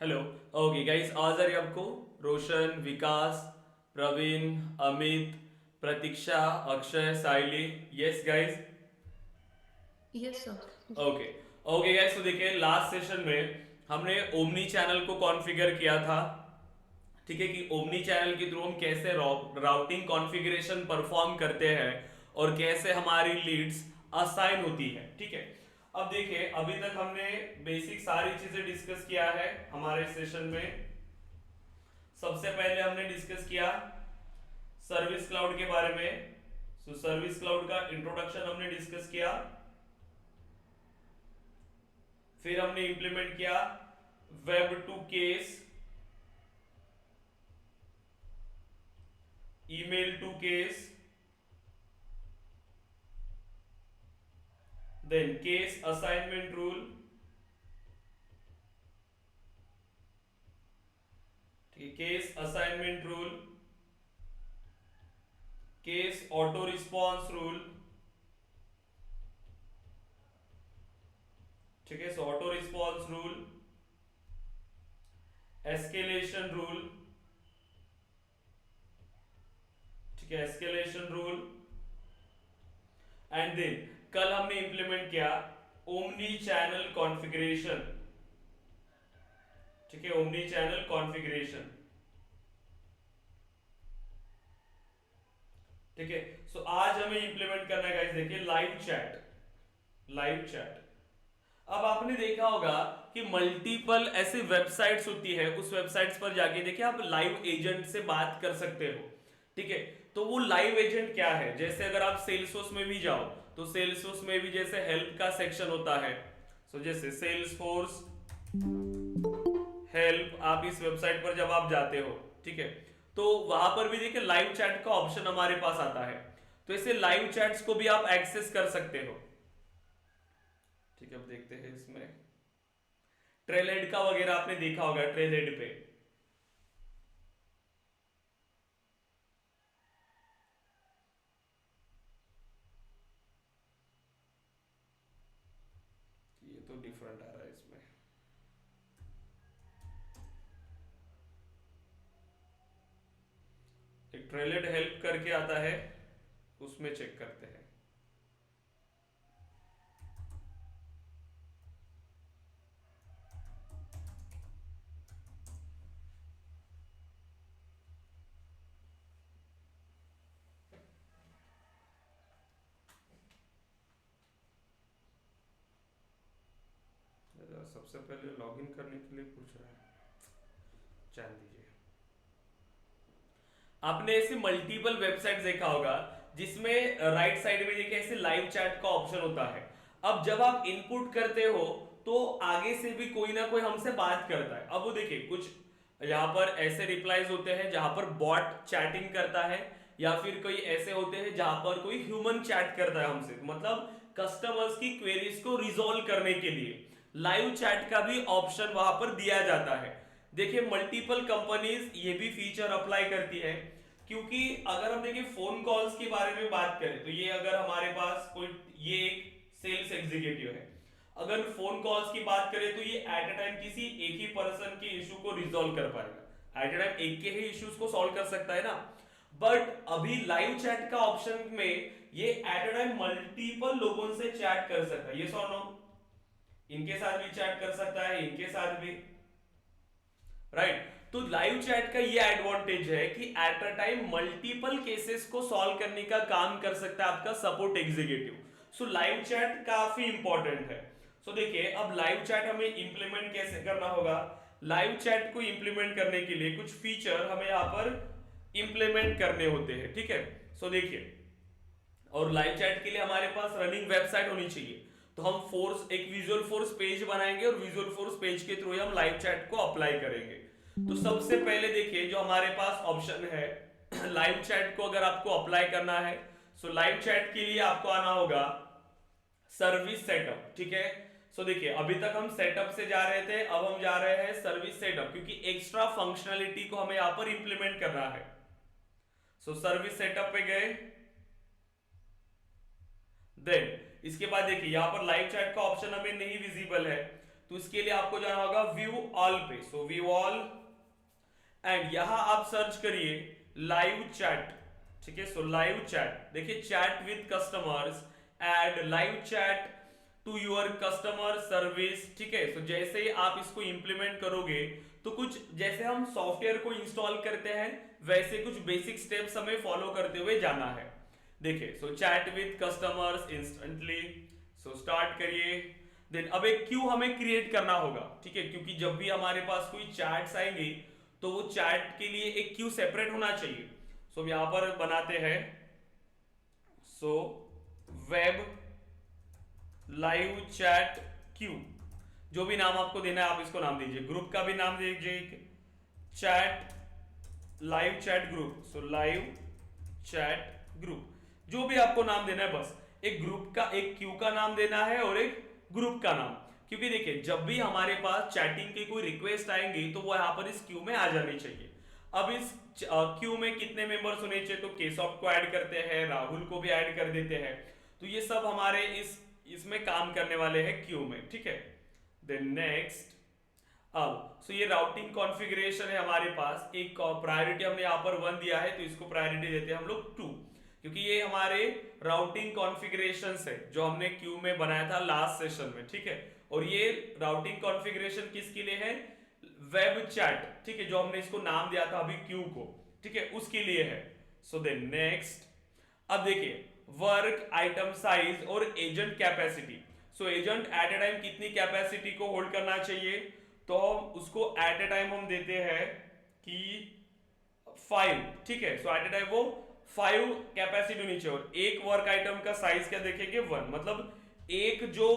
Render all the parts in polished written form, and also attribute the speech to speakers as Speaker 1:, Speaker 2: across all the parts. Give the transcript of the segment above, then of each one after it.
Speaker 1: Hello. Okay guys, आवाज आ रही है आपको? Roshan, Vikas, Praveen, Amit, Pratiksha, Akshay, Saili. Yes guys.
Speaker 2: Yes sir.
Speaker 1: Okay. Okay guys, तो देखिए लास्ट सेशन में हमने ओमनी चैनल को कॉन्फ़िगर किया था। ठीक है कि ओमनी चैनल के थ्रू हम कैसे राउटिंग कॉन्फ़िगरेशन परफॉर्म करते हैं और कैसे हमारी लीड्स असाइन होती है। ठीक है। अब देखिए अभी तक हमने बेसिक सारी चीजें डिस्कस किया है हमारे सेशन में। सबसे पहले हमने डिस्कस किया सर्विस क्लाउड के बारे में। सर्विस क्लाउड का इंट्रोडक्शन हमने डिस्कस किया। फिर हमने इंप्लीमेंट किया web to case, email to case, then case assignment rule. ठीक है, case assignment rule, case auto response rule. ठीक है, so auto response rule, escalation rule. ठीक है, एस्केलेशन रूल। एंड देन कल हमने इंप्लीमेंट किया ओमनी चैनल कॉन्फ़िगरेशन। ठीक है, ओमनी चैनल कॉन्फ़िगरेशन। ठीक है, सो आज हमें इंप्लीमेंट करना है गाइस, देखिए लाइव चैट। Live chat. अब आपने देखा होगा कि मल्टीपल ऐसी वेबसाइट्स होती है, उस वेबसाइट्स पर जाके देखिए आप लाइव एजेंट से बात कर सकते हो। ठीक है, तो वो लाइव एजेंट क्या है? जैसे अगर आप सेल्सफोर्स में भी जाओ तो सेल्सफोर्स में भी जैसे हेल्प का सेक्शन होता है। जैसे सेल्सफोर्स हेल्प, आप इस वेबसाइट पर जब आप जाते हो, ठीक है, तो वहां पर भी देखिए लाइव चैट का ऑप्शन हमारे पास आता है। तो ऐसे लाइव चैट्स को भी आप एक्सेस कर सकते हो। ठीक है, अब देखते हैं इसमें ट्रेलेड का वगैरह आपने देखा होगा ट्रेलेड पे। ये तो डिफरेंट आ रहा है इसमें। एक ट्रेलेड हेल्प करके आता है, उसमें चेक करते हैं। सबसे पहले लॉगिन करने के लिए पूछ रहा है, जान दीजिए। आपने ऐसे मल्टीपल वेबसाइट देखा होगा जिसमें राइट साइड में देखिए ऐसे लाइव चैट का ऑप्शन होता है। अब जब आप इनपुट करते हो तो आगे से भी कोई ना कोई हमसे बात करता है। अब वो देखिए कुछ यहाँ पर ऐसे रिप्लाईज होते हैं जहां पर बॉट चैटिंग करता है, या फिर कोई ऐसे होते हैं जहां पर कोई ह्यूमन चैट करता है हमसे, मतलब कस्टमर्स की क्वेरीज को रिजोल्व करने के लिए लाइव चैट का भी ऑप्शन वहां पर दिया जाता है। देखिए मल्टीपल कंपनीज ये भी फीचर अप्लाई करती है, क्योंकि अगर हम देखिए फोन कॉल्स के बारे में बात करें तो ये अगर हमारे पास कोई, ये एक सेल्स एग्जीक्यूटिव है, अगर फोन कॉल्स की बात करें तो ये एट अ टाइम किसी एक ही पर्सन के इशू को रिजोल्व कर पाएगा, एट अ टाइम एक के ही इश्यूज को सॉल्व कर सकता है ना। बट अभी लाइव चैट का ऑप्शन में ये एट अ टाइम मल्टीपल लोगों से चैट कर सकता है। ये सो नो, इनके साथ भी चैट कर सकता है, इनके साथ भी, राइट। तो लाइव चैट का ये एडवांटेज है कि at a time multiple cases को सॉल्व करने का काम कर सकता है आपका सपोर्ट एग्जीक्यूटिव। सो लाइव चैट काफी इंपॉर्टेंट है। देखिए अब लाइव चैट हमें इंप्लीमेंट कैसे करना होगा। लाइव चैट को इंप्लीमेंट करने के लिए कुछ फीचर हमें यहां पर इंप्लीमेंट करने होते हैं। ठीक है, देखिए, और लाइव चैट के लिए हमारे पास रनिंग वेबसाइट होनी चाहिए। तो हम फोर्स एक विजुअल फोर्स पेज बनाएंगे और विजुअल फोर्स पेज के थ्रू हम लाइव चैट को अप्लाई करेंगे। तो सबसे पहले देखिए जो हमारे पास ऑप्शन है लाइव चैट को अगर आपको अप्लाई करना है, लाइव चैट के लिए आपको आना होगा सर्विस सेटअप। ठीक है, देखिए अभी तक हम सेटअप से जा रहे थे, अब हम जा रहे हैं सर्विस सेटअप, क्योंकि एक्स्ट्रा फंक्शनलिटी को हमें यहां पर इंप्लीमेंट करना है। सर्विस सेटअप पे गए, देन इसके बाद देखिए यहां पर लाइव चैट का ऑप्शन हमें नहीं विजिबल है, तो इसके लिए आपको जाना होगा व्यू ऑल पे। सो व्यू ऑल एंड यहां आप सर्च करिए लाइव चैट। ठीक है, सो लाइव चैट देखिए, chat with customers, add live chat to your customer service. ठीक है, सो जैसे ही आप इसको इंप्लीमेंट करोगे तो कुछ जैसे हम सॉफ्टवेयर को इंस्टॉल करते हैं वैसे कुछ बेसिक स्टेप्स हमें फॉलो करते हुए जाना है। देखिए, so chat with customers instantly, so start करिए। देन अब एक क्यू हमें क्रिएट करना होगा। ठीक है, क्योंकि जब भी हमारे पास कोई चैट्स आएंगी तो वो चैट के लिए एक क्यू सेपरेट होना चाहिए। सो हम यहां पर बनाते हैं so web live chat Q, जो भी नाम आपको देना है आप इसको नाम दीजिए। ग्रुप का भी नाम दीजिए चैट लाइव चैट ग्रुप। सो लाइव चैट ग्रुप, जो भी आपको नाम देना है, बस एक ग्रुप का, एक क्यू का नाम देना है और एक ग्रुप का नाम। क्योंकि देखिए, जब भी हमारे पास चैटिंग की कोई रिक्वेस्ट आएंगी तो वो यहाँ पर इस क्यू में आ जानी चाहिए। अब इस क्यू में कितने मेंबर्स होने चाहिए, तो केशव को ऐड करते हैं, राहुल को भी ऐड कर देते हैं। तो ये सब हमारे इसमें काम करने वाले हैं क्यू में। ठीक है, देन नेक्स्ट, अब सो ये राउटिंग कॉन्फ़िगरेशन है हमारे पास। एक प्रायोरिटी हमने यहाँ पर 1 दिया है तो इसको प्रायोरिटी देते हैं हम लोग 2, क्योंकि ये हमारे राउटिंग कॉन्फ़िगरेशंस है जो हमने क्यू में बनाया था लास्ट सेशन में। ठीक है, और ये राउटिंग कॉन्फ़िगरेशन किसके लिए है, वेब चैट। ठीक है, जो हमने इसको नाम दिया था अभी क्यू को। ठीक है, उसके लिए है। सो देन नेक्स्ट, अब देखिए वर्क आइटम साइज और agent capacity. So agent at A time कितनी कैपेसिटी को होल्ड करना चाहिए, तो उसको एट ए टाइम हम देते हैं कि 5। ठीक है, सो एट ए टाइम वो 5 कैपेसिटी होनी चाहिए। और एक वर्क आइटम का साइज क्या देखेंगे, 1, मतलब एक जो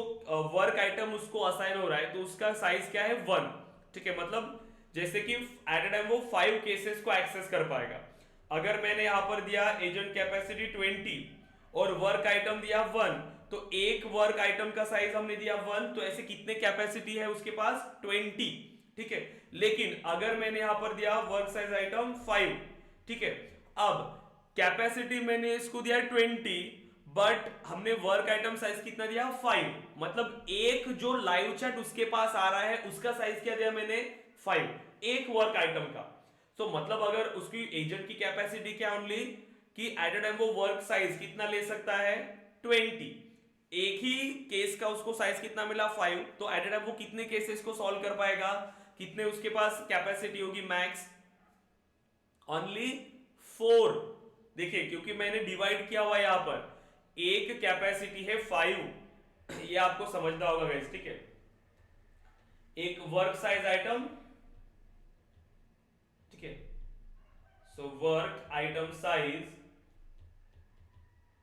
Speaker 1: वर्क आइटम उसको असाइन हो रहा है तो उसका साइज क्या है, 1। ठीक है, मतलब जैसे कि एट ए टाइम वो 5 केसेस को एक्सेस कर पाएगा। अगर मैंने यहां पर दिया एजेंट कैपेसिटी 20 और वर्क आइटम दिया 1, तो एक वर्क आइटम का साइज हमने दिया 1, तो ऐसे कितने कैपेसिटी है उसके पास, 20। ठीक है, लेकिन अगर मैंने यहां पर दिया वर्क साइज आइटम 5, ठीक है, अब कैपेसिटी मैंने इसको दिया 20, बट हमने वर्क आइटम साइज कितना दिया, 5। मतलब एक जो लाइव चैट उसके पास आ रहा है उसका साइज क्या दिया मैंने, 5, एक वर्क आइटम का। तो मतलब अगर उसकी एजेंट की कैपेसिटी क्या ओनली कि एट अ टाइम वो वर्क साइज कितना ले सकता है, 20। एक ही केस का उसको साइज कितना मिला, 5। तो एट अ टाइम वो कितने केसेस को सॉल्व कर पाएगा, कितने उसके पास कैपेसिटी होगी मैक्स, ओनली 4। देखिए, क्योंकि मैंने डिवाइड किया हुआ यहां पर, एक कैपेसिटी है 5, ये आपको समझना होगा गाइस। ठीक है, एक वर्क साइज आइटम, ठीक है, सो वर्क आइटम साइज,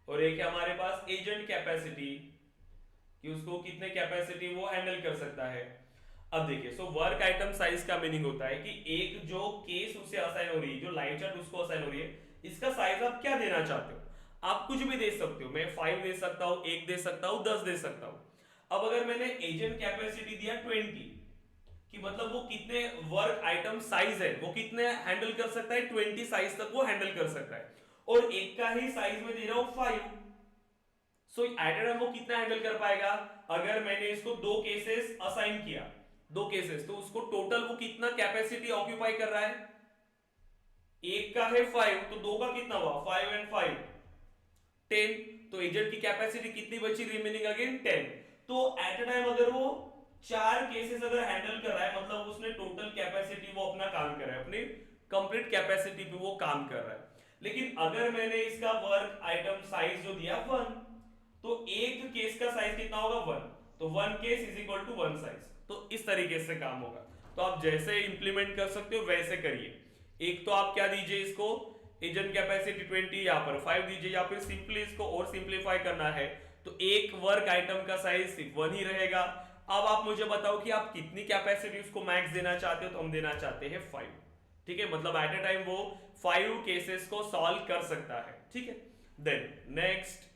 Speaker 1: और एक है हमारे पास एजेंट कैपेसिटी कि उसको कितने कैपेसिटी वो हैंडल कर सकता है। अब देखिए, सो वर्क आइटम साइज का मीनिंग होता है कि एक जो केस उसे असाइन हो रही है, जो लाइव चैट उसको असाइन हो रही है, इसका साइज आप क्या देना चाहते हो। आप कुछ भी दे सकते हो, मैं 5 दे सकता हूं, 1 दे सकता हूं, 10 दे सकता हूं। अब अगर मैंने एजेंट कैपेसिटी दिया 20, कि मतलब वो कितने वर्क आइटम साइज है, वो कितने हैंडल कर सकता है, 20 साइज तक वो हैंडल कर सकता है, और एक का ही साइज में दे रहा हूं 5। सो एट अ टाइम वो कितना हैंडल कर पाएगा, अगर मैंने इसको 2 केसेस असाइन किया, 2 केसेस, तो उसको टोटल वो कितना कैपेसिटी ऑक्यूपाई कर रहा है, एक का है 5, तो 2 का कितना हुआ, 5 and 5 10। तो एजेंट की कैपेसिटी कितनी बची रिमेनिंग, अगेन 10। तो एट अ टाइम अगर वो 4 केसेस अगर हैंडल कर रहा है, मतलब उसने टोटल कैपेसिटी वो अपना काम कर रहा है, अपनी कंप्लीट कैपेसिटी पे वो काम कर रहा है। लेकिन अगर मैंने इसका वर्क आइटम साइज जो दिया 1, तो एक केस का साइज कितना होगा, 1। तो 1 case is equal to 1 size. तो इस तरीके से काम होगा। तो आप जैसे इंप्लीमेंट कर सकते हो वैसे करिए। एक तो आप क्या दीजिए, इसको एजेंट कैपेसिटी 20, यहाँ पर 5 दीजिए, या फिर सिंपली इसको और सिंप्लीफाई करना है तो एक वर्क आइटम का साइज सिर्फ 1 ही रहेगा। अब आप मुझे बताओ कि आप कितनी कैपेसिटी उसको मैक्स देना चाहते हो, तो हम देना चाहते हैं 5। ठीक है, मतलब एट ए टाइम वो 5 केसेस को सॉल्व कर सकता है। ठीक है, देन नेक्स्ट,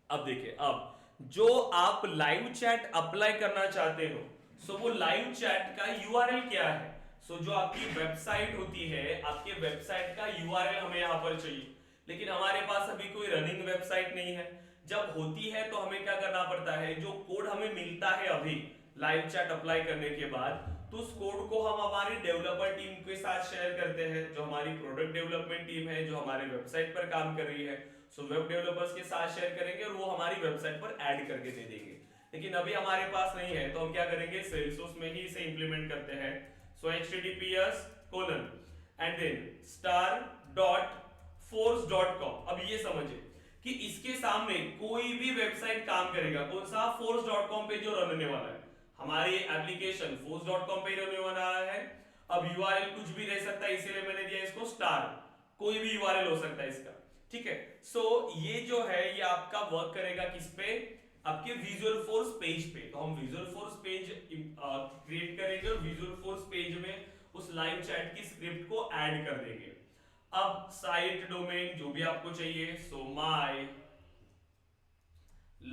Speaker 1: अब देखिए, अब जो आप लाइव चैट अप्लाई करना चाहते हो, सो वो लाइव चैट का यूआरएल क्या है। सो जो आपकी वेबसाइट होती है, आपके वेबसाइट का यूआरएल हमें यहां पर चाहिए, लेकिन हमारे पास अभी कोई रनिंग वेबसाइट नहीं है। जब होती है तो हमें क्या करना पड़ता है, जो कोड हमें मिलता है अभी लाइव चैट अप्लाई करने के बाद तो उस कोड को हम हमारी डेवलपर टीम के साथ शेयर करते हैं, जो हमारी प्रोडक्ट डेवलपमेंट टीम है जो हमारे वेबसाइट पर काम कर रही है, सो वेब डेवलपर्स के साथ शेयर करेंगे और वो हमारी वेबसाइट पर ऐड करके दे देंगे। लेकिन अभी हमारे पास नहीं है तो हम क्या करेंगे, सेल्सफोर्स में ही इसे इंप्लीमेंट करते हैं। सो https:// एंड देन star.force.com। अब ये समझे कि इसके सामने कोई भी वेबसाइट काम करेगा, कौन सा, force.com पे जो रन होने वाला है, हमारी एप्लीकेशन force.com पे रन होने वाला है। अब यूआरएल कुछ भी रह सकता है, इसीलिए मैंने दिया इसको स्टार, कोई भी यूआरएल हो सकता है इसका, ठीक है। सो ये जो है ये आपका वर्क करेगा किस पे, आपके विजुअल फोर्स पेज पे। तो हम विजुअल फोर्स पेज क्रिएट करेंगे और विजुअल फोर्स पेज में उस लाइव चैट की स्क्रिप्ट को ऐड कर देंगे। अब साइट डोमेन जो भी आपको चाहिए, so my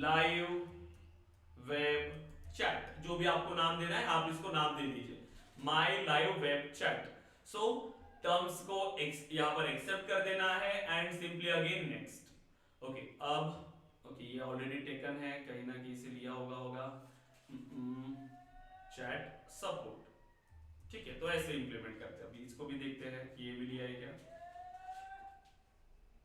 Speaker 1: live web chat, जो भी आपको नाम देना है आप इसको नाम दे दीजिए, my live web chat. So terms को यहां पर एक्सेप्ट कर देना है and simply again next. Okay, अब ओके ये ऑलरेडी टेकन है, कहीं ना कहीं से लिया होगा चैट सपोर्ट, ठीक है। तो ऐसे इंप्लीमेंट करते हैं। अभी इसको भी देखते हैं कि ये भी लिया है क्या।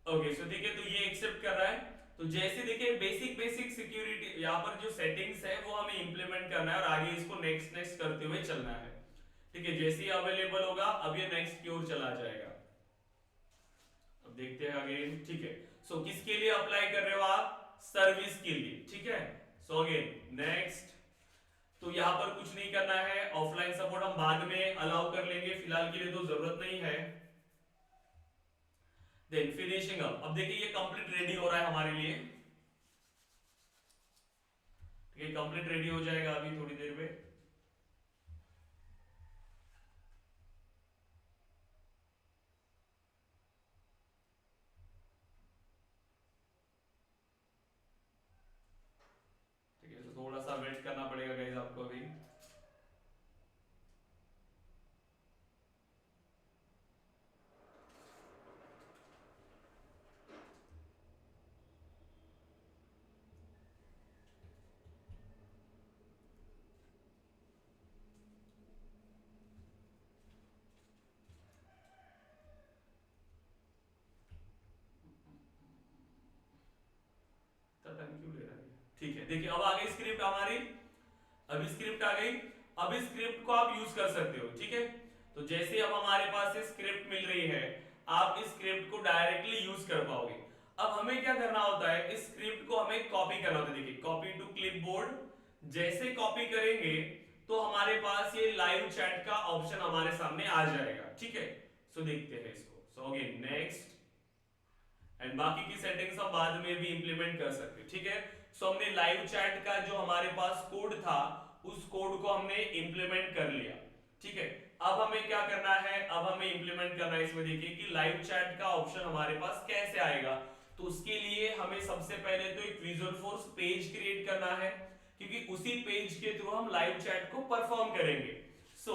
Speaker 1: ओके सो ठीक है, तो ये एक्सेप्ट कर रहा है। तो जैसे देखिए बेसिक सिक्योरिटी यहाँ पर जो सेटिंग्स है वो हमें इंप्लीमेंट करना है और आगे इसको नेक्स्ट करते हुए चलना है, ठीक है। जैसे ही अवेलेबल होगा अब ये नेक्स्ट की ओर चला जाएगा। अब देखते हैं अगेन, ठीक है। सो किसके लिए अप्लाई कर रहे हो आप, सर्विस के लिए, ठीक है। So again next. तो यहाँ पर कुछ नहीं करना है, ऑफलाइन सपोर्ट हम बाद में अलाउ कर लेंगे, फिलहाल के लिए तो जरूरत नहीं है। Then finishing up. अब देखिए ये कंप्लीट रेडी हो रहा है हमारे लिए, ठीक है, कंप्लीट रेडी हो जाएगा अभी थोड़ी देर में। ठीक है, तो थोड़ा सा वेट करना पड़ेगा गाइस आपको अभी। टाइम क्यों ले रहा है, ठीक है। देखिए अब आ गई स्क्रिप्ट हमारी, अभी स्क्रिप्ट आ गई। अब इस स्क्रिप्ट को आप यूज कर सकते हो, ठीक है। तो जैसे अब हमारे पास स्क्रिप्ट मिल रही है, आप इस स्क्रिप्ट को डायरेक्टली यूज कर पाओगे। अब हमें क्या करना होता है, इस स्क्रिप्ट को हमें कॉपी करना होता है। देखिए कॉपी टू क्लिपबोर्ड, जैसे कॉपी करेंगे तो हमारे पास ये लाइव चैट का ऑप्शन हमारे सामने आ जाएगा, ठीक है। सो देखते हैं इसको। सो अगेन नेक्स्ट, एंड बाकी की सेटिंग्स हम बाद में भी इंप्लीमेंट कर सकते हैं, ठीक है। सो हमने लाइव चैट का जो हमारे पास कोड था उस कोड को हमने इंप्लीमेंट कर लिया, ठीक है। अब हमें क्या करना है, अब हमें इंप्लीमेंट करना है इसमें। देखिए कि लाइव चैट का ऑप्शन हमारे पास कैसे आएगा, तो उसके लिए हमें सबसे पहले तो एक विजुअल फोर्स पेज क्रिएट करना है, क्योंकि उसी पेज के थ्रू हम लाइव चैट को परफॉर्म करेंगे। सो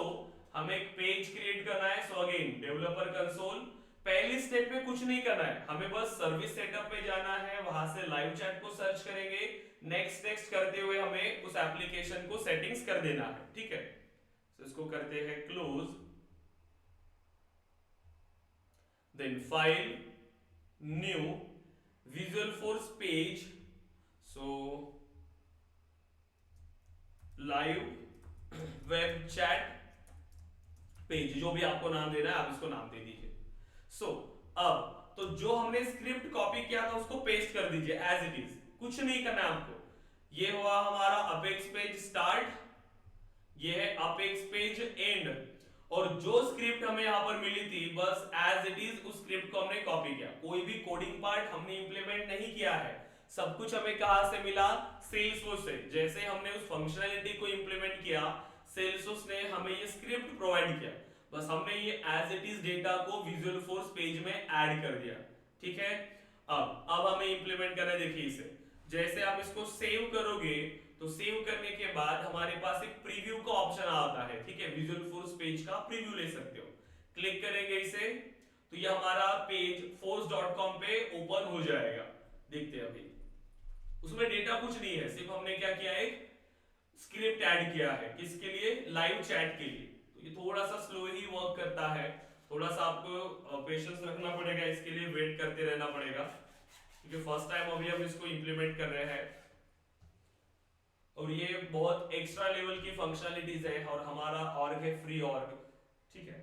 Speaker 1: हमें एक पेज क्रिएट करना है। सो अगेन डेवलपर कंसोल, पहली स्टेप में कुछ नहीं करना है, हमें बस सर्विस सेटअप पे जाना है, वहां से लाइव चैट को सर्च करेंगे, नेक्स्ट करते हुए हमें उस एप्लीकेशन को सेटिंग्स कर देना है, ठीक है। तो इसको करते हैं close, then file, new, Visualforce page, so live web chat page, जो भी आपको नाम देना है आप इसको नाम दे दीजिए। सो अब तो जो हमने स्क्रिप्ट कॉपी किया था उसको पेस्ट कर दीजिए एज इट इज, कुछ नहीं करना है आपको। ये हुआ हमारा अपेक्स पेज स्टार्ट, ये है अपेक्स पेज एंड, और जो स्क्रिप्ट हमें यहां पर मिली थी बस एज इट इज उस स्क्रिप्ट को हमने कॉपी किया, कोई भी कोडिंग पार्ट हमने इंप्लीमेंट नहीं किया है। सब कुछ हमें कहां से मिला, सेल्सफोर्स से। जैसे हमने उस फंक्शनैलिटी को इंप्लीमेंट किया, सेल्सफोर्स ने हमें ये स्क्रिप्ट प्रोवाइड किया, बस हमने ये एज इट इज डेटा को विजुअल फोर्स पेज में ऐड कर दिया, ठीक है। अब हमें इंप्लीमेंट करना है। देखिए इसे जैसे आप इसको सेव करोगे तो सेव करने के बाद हमारे पास एक प्रीव्यू का ऑप्शन आता है, ठीक है। विजुअल फोर्स पेज का प्रीव्यू ले सकते हो, क्लिक करेंगे इसे तो ये हमारा पेज force.com पे ओपन हो जाएगा। देखते हैं अभी उसमें डेटा कुछ नहीं है, सिर्फ हमने क्या किया, एक स्क्रिप्ट ऐड किया है, किसके लिए, लाइव चैट के लिए। तो ये थोड़ा सा स्लो ही वर्क करता है, थोड़ा सा आपको पेशेंस रखना पड़ेगा, इसके लिए वेट करते रहना पड़ेगा, क्योंकि फर्स्ट टाइम अभी हम इसको इंप्लीमेंट कर रहे हैं और ये बहुत एक्स्ट्रा लेवल की फंक्शनलिटीज है और हमारा ऑर्ग है फ्री ऑर्ग, ठीक है।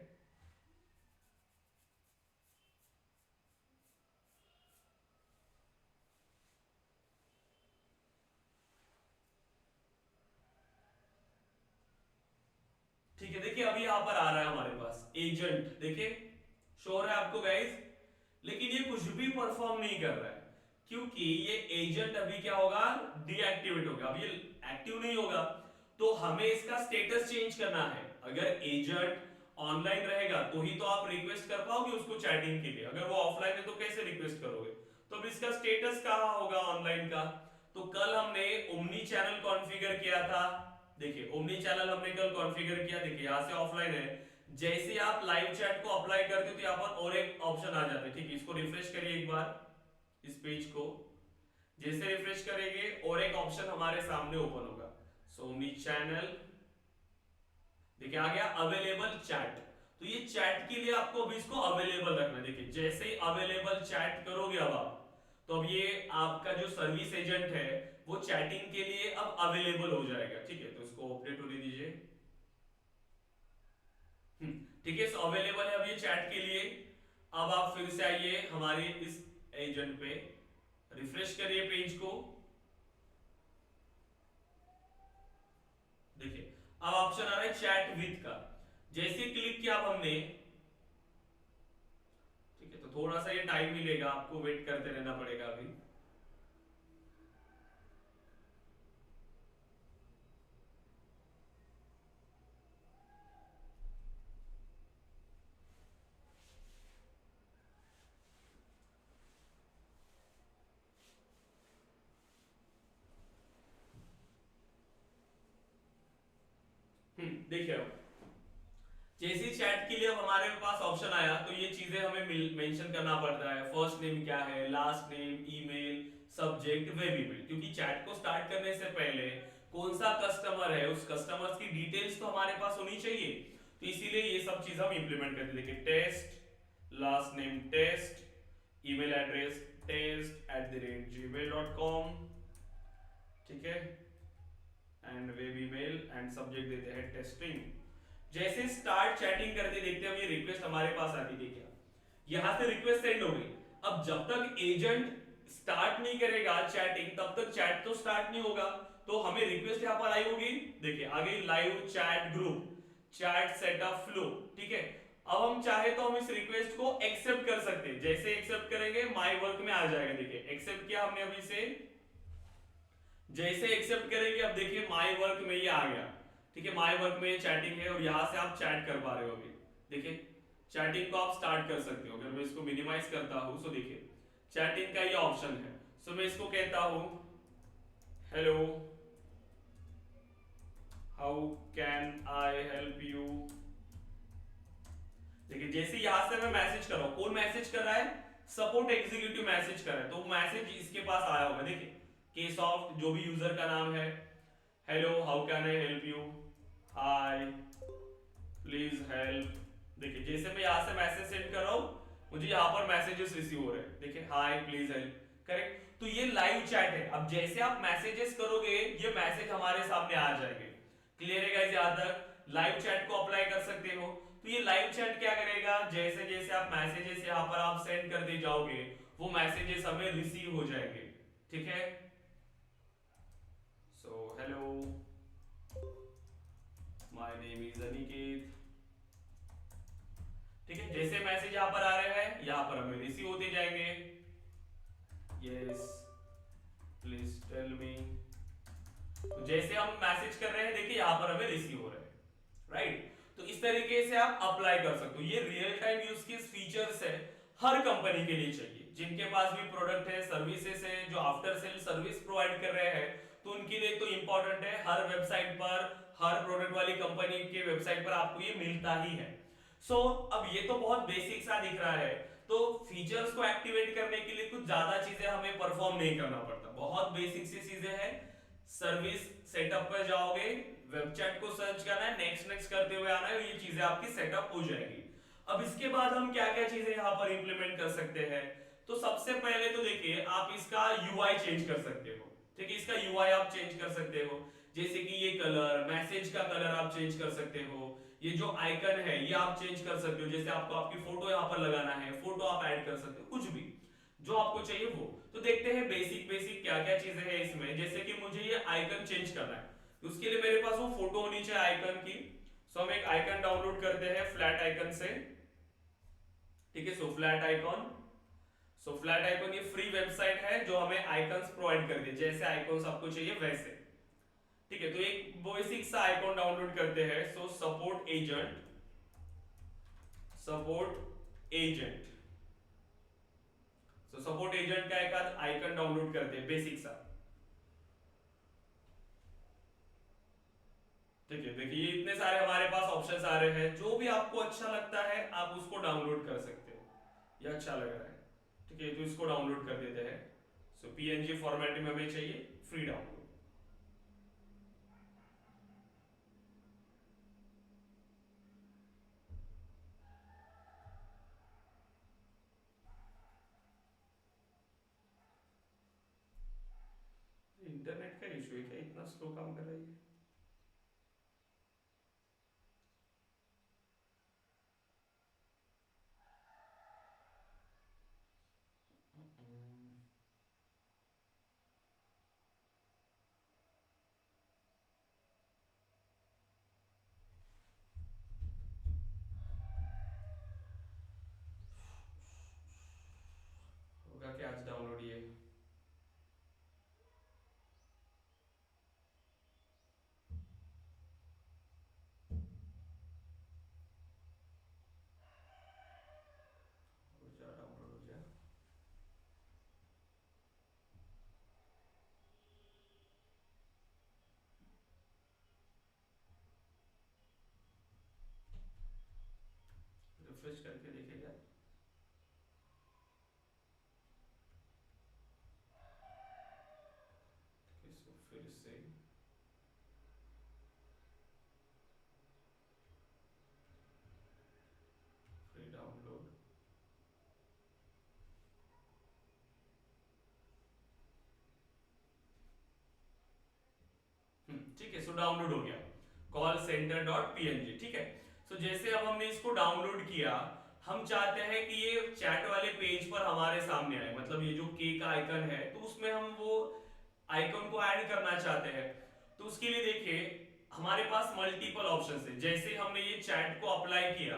Speaker 1: ठीक है, देखिए अभी यहां पर आ रहा है हमारे पास एजेंट, देखिए शो हो रहा है आपको गाइस, लेकिन ये कुछ भी परफॉर्म नहीं कर रहा है क्योंकि ये एजेंट अभी क्या होगा, डीएक्टिवेट होगा, अभी ये एक्टिव नहीं होगा। तो हमें इसका स्टेटस चेंज करना है। अगर एजेंट ऑनलाइन रहेगा तो ही तो आप रिक्वेस्ट कर पाओगे उसको चैटिंग के लिए, अगर वो ऑफलाइन है तो कैसे रिक्वेस्ट करोगे। तो अब इसका स्टेटस कहां होगा ऑनलाइन का, तो कल हमने ओमनी चैनल कॉन्फ़िगर किया था, देखिए ओमनी चैनल हमने कल कॉन्फ़िगर किया, देखिए यहां से ऑफलाइन है, जैसे आप लाइव चैट को अप्लाई करते हो तो यहाँ पर और एक ऑप्शन आ जाता है, ठीक है। इसको रिफ्रेश करिए एक बार, इस पेज को जैसे रिफ्रेश करेंगे और एक ऑप्शन हमारे सामने ओपन होगा, सो ओमनी चैनल, देखिए आ गया अवेलेबल चैट। तो ये चैट के लिए आपको अभी इसको अवेलेबल रखना है, देखिए जैसे ही अवेलेबल चैट करोगे अब आप, तो अब ये आपका जो सर्विस एजेंट है वो चैटिंग के लिए अब अवेलेबल हो जाएगा, ठीक है। तो इसको अपडेट होने दीजिए, ठीक है, अवेलेबल है अब ये चैट के लिए। अब आप फिर से आइए हमारे इस एजेंट पे, रिफ्रेश करिए पेज को, देखिए अब ऑप्शन आ रहा है चैट विद का, जैसे क्लिक किया अब हमने, ठीक है। तो थोड़ा सा ये टाइम मिलेगा आपको, वेट करते रहना पड़ेगा अभी। देखिए अब जैसे चैट के लिए अब हमारे पास ऑप्शन आया तो ये चीजें हमें मेंशन करना पड़ता है, फर्स्ट नेम क्या है, last name, email, subject, web email, क्योंकि चैट को स्टार्ट करने से पहले कौन सा कस्टमर है उस कस्टमर्स की डिटेल्स तो हमारे पास होनी चाहिए। तो इसीलिए ये सब चीज हम इंप्लीमेंट करते हैं, देखिए test, last name test, email address test@gmail.com, ठीक है, and web email and subject देते हैं टेस्टिंग। जैसे स्टार्ट चैटिंग करते देखते हैं ये रिक्वेस्ट हमारे पास आती, देखिए यहां से रिक्वेस्ट सेंड हो गई। अब जब तक एजेंट स्टार्ट नहीं करेगा चैटिंग तब तक चैट तो स्टार्ट नहीं होगा। तो हमें रिक्वेस्ट यहां पर आई होगी, देखिए आ गई live chat group, chat setup flow, ठीक है। अब हम चाहे तो हम इस रिक्वेस्ट को एक्सेप्ट कर सकते हैं, जैसे एक्सेप्ट करेंगे माय वर्क में आ जाएगा, देखिए एक्सेप्ट किया हमने अभी से, जैसे एक्सेप्ट करेंगे अब देखिए माय वर्क में ये आ गया, ठीक है। माय वर्क में चैटिंग है और यहां से आप चैट कर पा रहे हो, अभी देखिए चैटिंग को आप स्टार्ट कर सकते हो। अगर मैं इसको मिनिमाइज करता हूं तो देखिए चैटिंग का ये ऑप्शन है, सो मैं इसको कहता हूं hello how can I help you, देखिए जैसे यहां से मैं मैसेज कर रहा हूं, कौन मैसेज कर रहा है, सपोर्ट एग्जीक्यूटिव मैसेज कर रहा है, तो मैसेज इसके पास आया होगा, देखिए केस ऑफ जो भी यूजर का नाम है, hello how can I help you, hi please help, देखिए जैसे मैं यहां से मैसेज सेंड कर रहा हूं मुझे यहां पर मैसेजेस रिसीव हो रहे हैं, देखिए हाय प्लीज हेल्प, करेक्ट। तो ये लाइव चैट है, अब जैसे आप मैसेजेस करोगे ये मैसेज हमारे सामने आ जाएंगे, क्लियर है गाइस, यहां तक लाइव चैट को अप्लाई कर सकते हो। तो ये लाइव चैट क्या करेगा, जैसे जैसे आप मैसेजेस यहां पर आप सेंड करते जाओगे वो मैसेजेस हमें रिसीव हो जाएंगे, ठीक है। So hello my name is Aniket, ठीक है। जैसे मैसेज यहां पर आ रहे हैं यहां पर हमें रिसीव होते जाएंगे, यस प्लीज टेल मी, तो जैसे हम मैसेज कर रहे हैं देखिए यहां पर हमें रिसीव हो रहे हैं, राइट। तो इस तरीके से आप अप्लाई कर सकते हो। ये real time use case features है, हर कंपनी के लिए चाहिए, जिनके पास भी प्रोडक्ट है, सर्विसेज है, जो आफ्टर सेल सर्विस प्रोवाइड कर रहे हैं, तो उनके लिए तो इंपॉर्टेंट है, हर वेबसाइट पर, हर प्रोडक्ट वाली कंपनी के वेबसाइट पर आपको ये मिलता ही है। सो अब ये तो बहुत बेसिक सा दिख रहा है, तो फीचर्स को एक्टिवेट करने के लिए कुछ ज्यादा चीजें हमें परफॉर्म नहीं करना पड़ता, बहुत बेसिक सी चीजें हैं, सर्विस सेटअप पर जाओगे, वेब चैट को सर्च करना है, नेक्स्ट नेक्स्ट करते हुए आना है, ये चीजें आपकी सेटअप हो जाएगी। अब इसके बाद हम क्या क्या चीजें यहाँ पर इंप्लीमेंट कर सकते हैं, तो सबसे पहले तो देखिए आप इसका यूआई चेंज कर सकते हो। ठीक है, इसका यूआई आप चेंज कर सकते हो, जैसे कि ये कलर, मैसेज का कलर आप चेंज कर सकते हो, ये जो आइकन है ये आप चेंज कर सकते हो, जैसे आपको आपकी फोटो यहाँ पर लगाना है, फोटो आप ऐड कर सकते हो, कुछ भी जो आपको चाहिए वो। तो देखते हैं बेसिक बेसिक क्या क्या चीजें हैं इसमें। जैसे कि मुझे ये आइकन चेंज करना है, तो उसके लिए मेरे पास वो फोटो होनी चाहिए आइकन की। सो हम एक आइकन डाउनलोड करते हैं फ्लैट आइकन से। ठीक है, सो फ्लैट आइकॉन। सो फ्लैट आइकॉन ये फ्री वेबसाइट है जो हमें आइकन्स प्रोवाइड करती है, जैसे आइकॉन्स आपको चाहिए वैसे। ठीक है, तो एक बेसिक सा आइकॉन डाउनलोड करते हैं। सो सपोर्ट एजेंट, सपोर्ट एजेंट, सो सपोर्ट एजेंट का एक आइकन डाउनलोड करते हैं बेसिक सा। ठीक है, देखिए ये इतने सारे हमारे पास ऑप्शंस आ रहे हैं, जो भी आपको अच्छा लगता है आप उसको डाउनलोड कर सकते हो। ये अच्छा लग रहा है, ठीक है, तो इसको डाउनलोड कर देते हैं। सो पीएनजी फॉर्मेट में हमें चाहिए, फ्री डाउनलोड। इंटरनेट का इशू है क्या, इतना स्लो काम कर रही है? होगा कि आज डाउनलोड ये हो जा, डाउनलोड हो जाए। रिफ्रेश करके देखेगा। फिर से फ्री डाउनलोड। ठीक है, सो डाउनलोड हो गया, कॉल सेंटर डॉट पीएनजी। ठीक है, सो जैसे अब हमने इसको डाउनलोड किया, हम चाहते हैं कि ये चैट वाले पेज पर हमारे सामने आए, मतलब ये जो के का आइकन है तो उसमें हम वो आइकन को ऐड करना चाहते हैं। तो उसके लिए देखिए हमारे पास मल्टीपल ऑप्शंस है। जैसे हमने ये चैट को अप्लाई किया,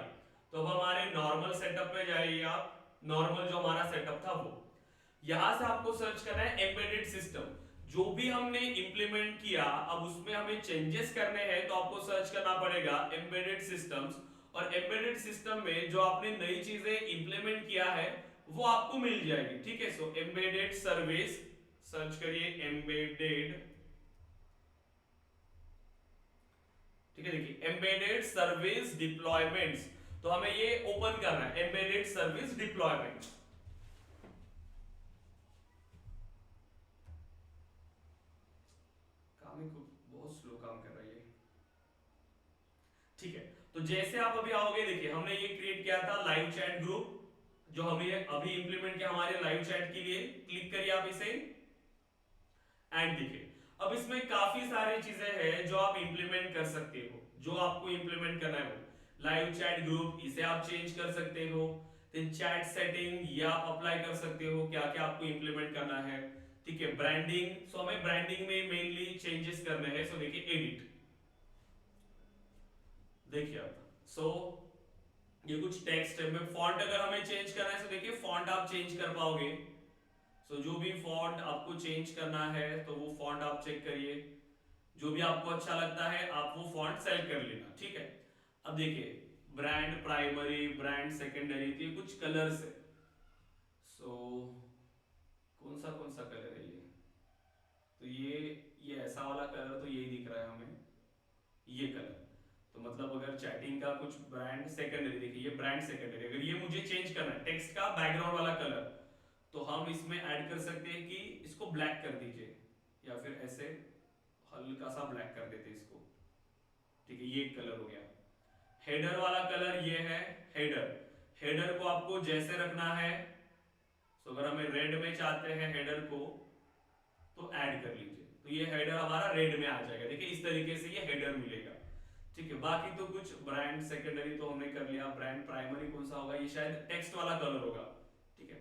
Speaker 1: तो अब हमारे नॉर्मल सेटअप पे जाइए आप, नॉर्मल जो हमारा सेटअप था वो, यहां से आपको सर्च करना है एम्बेडेड सिस्टम। जो भी हमने इंप्लीमेंट किया अब उसमें हमें चेंजेस करने हैं, तो आपको सर्च करना पड़ेगा एम्बेडेड सिस्टम्स। और एम्बेडेड सिस्टम में जो आपने नई चीजें इंप्लीमेंट किया है वो आपको मिल जाएगी। ठीक है, सो एम्बेडेड सर्विस सर्च करिए, एम्बेडेड। ठीक है, देखिए एम्बेडेड सर्विस डिप्लॉयमेंट्स, तो हमें ये ओपन करना है, एम्बेडेड सर्विस डिप्लॉयमेंट। काम ही बहुत स्लो काम कर रही है। ठीक है, तो जैसे आप अभी आओगे, देखिए हमने ये क्रिएट किया था लाइव चैट ग्रुप, जो हमने अभी इंप्लीमेंट किया हमारे लाइव चैट के लिए। क्लिक करिए आप इसे एंड देखिए अब इसमें काफी सारी चीजें हैं जो आप इंप्लीमेंट कर सकते हो। जो आपको इंप्लीमेंट करना है वो लाइव चैट ग्रुप, इसे आप चेंज कर सकते हो। देन चैट सेटिंग ये आप अप्लाई कर सकते हो, क्या क्या आपको इंप्लीमेंट करना है। ठीक है, ब्रांडिंग, सो हमें ब्रांडिंग में मेनली चेंजेस करने हैं। सो देखिए एडिट, देखिए आप, सो ये कुछ टेक्स्ट है, में फॉन्ट अगर हमें चेंज करना है तो देखिए फॉन्ट आप चेंज कर पाओगे। सो जो भी फॉन्ट आपको चेंज करना है तो वो फॉन्ट आप चेक करिए, जो भी आपको अच्छा लगता है आप वो फॉन्ट सेलेक्ट कर लेना। ठीक है, अब देखिए ब्रांड प्राइमरी, ब्रांड सेकेंडरी, तो ये कुछ कलर्स है। सो कौन सा कलर है ये, तो ये ऐसा वाला कलर तो यही दिख रहा है हमें, ये कलर। तो मतलब अगर चैटिंग का कुछ ब्रांड सेकेंडरी, देखिए ये ब्रांड सेकेंडरी, अगर ये मुझे चेंज करना है टेक्स्ट का बैकग्राउंड वाला कलर, तो हम इसमें ऐड कर सकते हैं कि इसको ब्लैक कर दीजिए, या फिर ऐसे हल्का सा ब्लैक कर देते इसको, ठीक है, ये एक कलर हो गया। हेडर वाला कलर ये है हेडर। हेडर को आपको जैसे रखना है, तो अगर हमें रेड में चाहते हैं हेडर को तो ऐड कर लीजिए, तो ये हेडर हमारा रेड में आ जाएगा। देखिए इस तरीके से ये हेडर मिलेगा, ठीक है। बाकी तो कुछ ब्रांड सेकेंडरी तो हमने कर लिया, ब्रांड प्राइमरी कौन सा होगा, ये शायद टेक्स्ट वाला कलर होगा, ठीक है,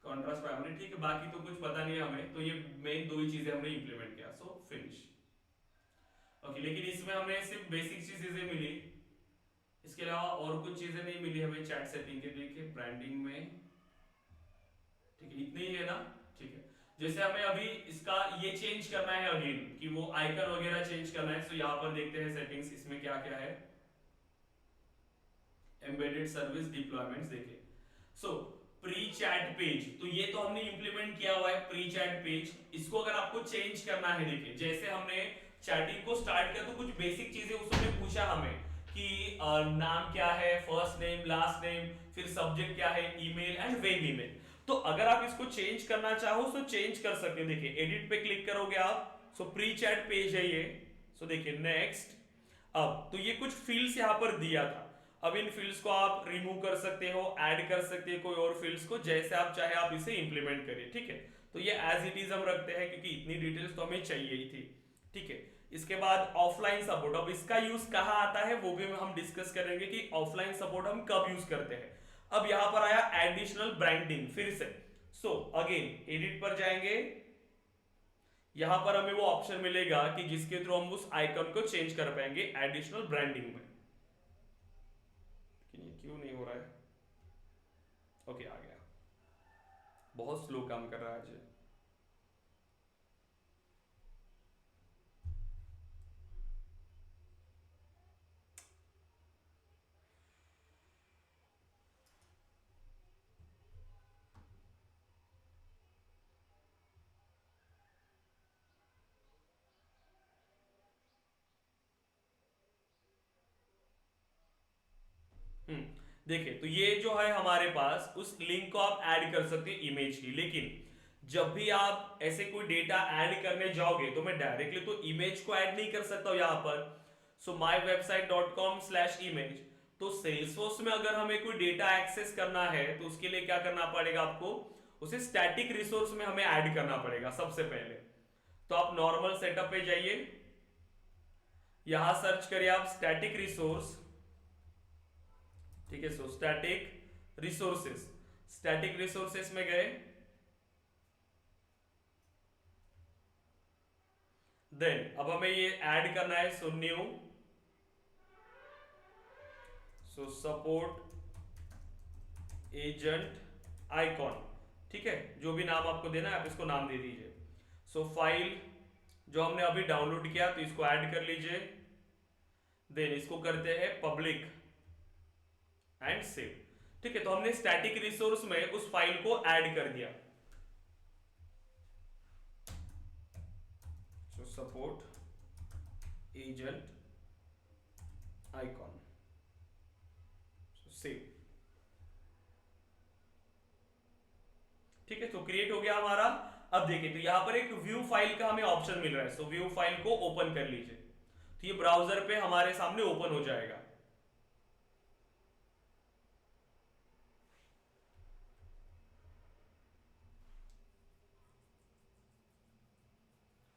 Speaker 1: कॉन्ट्रास्ट प्राइमरी, ठीक है। बाकी तो कुछ पता नहीं है हमें, तो ये मेन दो ही चीजें हमने इंप्लीमेंट किया, सो फिनिश। ओके, लेकिन इसमें हमें सिर्फ बेसिक चीजें मिली, इसके अलावा और कुछ चीजें नहीं मिली हमें चैट सेटिंग के। देखिए ब्रांडिंग में, ठीक है, इतनी ही है ना, ठीक है। जैसे हमें अभी इसका ये चेंज करना है अगेन, कि वो आइकन वगैरह चेंज करना है, तो यहां पर देखते हैं सेटिंग्स, इसमें क्या क्या है, एम्बेडेड सर्विस डिप्लॉयमेंट्स। देखिए सो प्री चैट पेज, तो ये तो हमने इंप्लीमेंट किया हुआ है प्री चैट पेज। इसको अगर आपको चेंज करना है, देखिए जैसे हमने चैटिंग को स्टार्ट किया तो कुछ बेसिक चीजें उसने पूछा हमें कि नाम क्या है, फर्स्ट नेम लास्ट नेम, फिर सब्जेक्ट क्या है, ईमेल एंड वेब ईमेल। तो अगर आप इसको चेंज करना चाहो तो चेंज कर सकते हैं। देखिए एडिट पे क्लिक करोगे आप, सो प्री चैट पेज है ये, सो देखिए नेक्स्ट। अब तो ये कुछ फील्ड्स यहां पर दिया था, अब इन फील्ड्स को आप रिमूव कर सकते हो, ऐड कर सकते हो कोई और फील्ड्स को, जैसे आप चाहे आप इसे इंप्लीमेंट करिए, ठीक है। तो ये एज इट इज हम रखते हैं क्योंकि इतनी डिटेल्स तो हमें चाहिए ही थी, ठीक है। इसके बाद ऑफलाइन सपोर्ट, अब इसका यूज कहां आता है वो भी हम डिस्कस करेंगे कि ऑफलाइन सपोर्ट हम कब यूज करते हैं। अब यहां पर आया एडिशनल ब्रांडिंग, फिर से सो अगेन एडिट पर जाएंगे, यहां पर हमें वो ऑप्शन मिलेगा कि जिसके थ्रू हम उस आइकन को चेंज कर पाएंगे एडिशनल ब्रांडिंग में। लेकिन ये क्यों नहीं हो रहा है, ओके आ गया, बहुत स्लो काम कर रहा है आज। देखिए तो ये जो है हमारे पास, उस लिंक को आप ऐड कर सकते हैं इमेज की, लेकिन जब भी आप ऐसे कोई डेटा ऐड करने जाओगे तो मैं डायरेक्टली तो इमेज को ऐड नहीं कर सकता हूं यहां पर। सो mywebsite.com/image, तो सेल्सफोर्स में अगर हमें कोई डेटा एक्सेस करना है तो उसके लिए क्या करना पड़ेगा आपको, उसे स्टैटिक रिसोर्स में हमें ऐड करना पड़ेगा सबसे पहले। तो आप नॉर्मल सेटअप पे जाइए, यहां सर्च करिए आप स्टैटिक रिसोर्स, ठीक है। So static resources, static resources में गए, देन अब हमें ये ऐड करना है, सो न्यू, सो सपोर्ट एजेंट आइकॉन, ठीक है, जो भी नाम आपको देना है आप इसको नाम दे दीजिए। सो फाइल जो हमने अभी डाउनलोड किया तो इसको ऐड कर लीजिए, देन इसको करते हैं पब्लिक एंड सेव, ठीक है। तो हमने स्टैटिक रिसोर्स में उस फाइल को ऐड कर दिया, सो सपोर्ट एजेंट आइकॉन, सेव, ठीक है। तो क्रिएट हो गया हमारा। अब देखिए तो यहां पर एक व्यू फाइल का हमें ऑप्शन मिल रहा है, सो व्यू फाइल को ओपन कर लीजिए, तो ये ब्राउजर पे हमारे सामने ओपन हो जाएगा।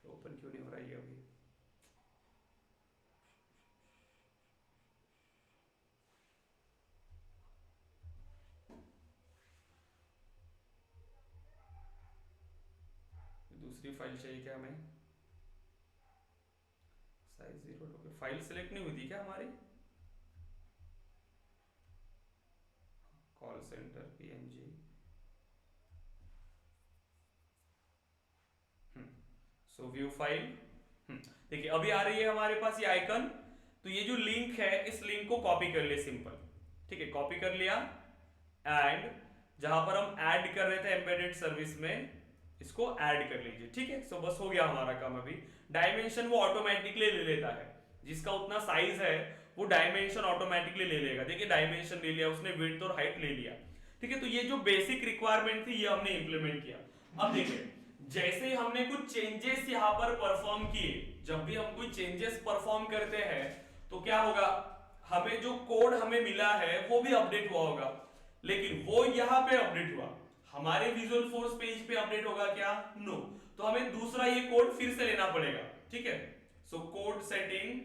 Speaker 1: ओपन क्यों नहीं हो रहा है ये अभी, दूसरी फाइल चाहिए क्या हमें, साइज 0, फाइल सिलेक्ट नहीं हुई थी क्या हमारी, कॉल सेंटर png, सो व्यू फाइल, देखिए अभी आ रही है हमारे पास ये आइकन। तो ये जो लिंक है इस लिंक को कॉपी कर लिए सिंपल, ठीक है, कॉपी कर लिया, एंड जहां पर हम ऐड कर रहे थे एम्बेडेड सर्विस में इसको ऐड कर लीजिए, ठीक है। सो बस हो गया हमारा काम। अभी डायमेंशन वो ऑटोमेटिकली ले लेता है, जिसका उतना साइज है वो डायमेंशन ऑटोमेटिकली ले लेगा। देखिए डायमेंशन ले लिया उसने, विड्थ और हाइट ले लिया, ठीक है। तो ये जो बेसिक रिक्वायरमेंट थी ये हमने इंप्लीमेंट किया। अब देखिए जैसे हमने कुछ चेंजेस यहां पर परफॉर्म किए, जब भी हम कोई चेंजेस परफॉर्म करते हैं तो क्या होगा, हमें जो कोड हमें मिला है वो भी अपडेट हुआ होगा, लेकिन वो यहां पे अपडेट हुआ, हमारे विजुअल फोर्स पेज पे अपडेट होगा क्या, नो। तो हमें दूसरा ये कोड फिर से लेना पड़ेगा, ठीक है। सो कोड सेटिंग,